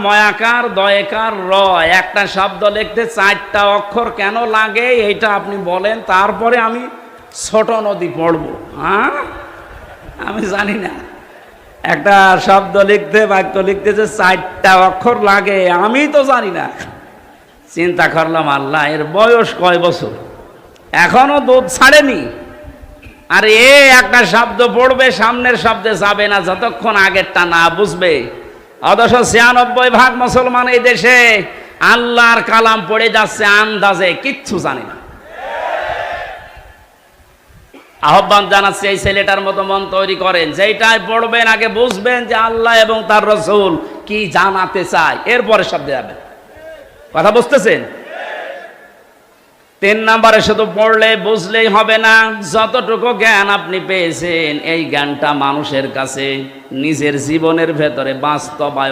ময়াকার দয়কার র, একটা শব্দ লিখতে 4টা অক্ষর কেন লাগে এইটা আপনি বলেন, তারপরে আমি ছোট নদী পড়ব। আমি জানি না একটা শব্দ লিখতে, বাক্য লিখতে যে 4টা অক্ষর লাগে আমি তো জানি না। চিন্তা করলাম, আল্লাহ এর বয়স কয় বছর, এখনো দুধ ছাড়েনি, আর এ একটা শব্দ পড়বে সামনের শব্দে যাবে না যতক্ষণ আগেরটা না বুঝবে। অথচ 96% মুসলমান এই দেশে আল্লাহর কালাম পড়ে যাচ্ছে আন্দাজে, কিচ্ছু জানে না। আহ্বান জানাচ্ছে এই ছেলেটার মতো মন তৈরি করেন, যেইটাই পড়বেন আগে বুঝবেন যে আল্লাহ এবং তার রাসূল কি জানাতে চায়, এরপরে শব্দে যাবেন। কথা বুঝতেছেন? 3 নম্বরে শুধু পড়লে বুঝলেই হবে না, যতটুকু জ্ঞান আপনি পেয়েছেন এই জ্ঞানটা মানুষের কাছে নিজের জীবনের ভেতরে বাস্তবায়ন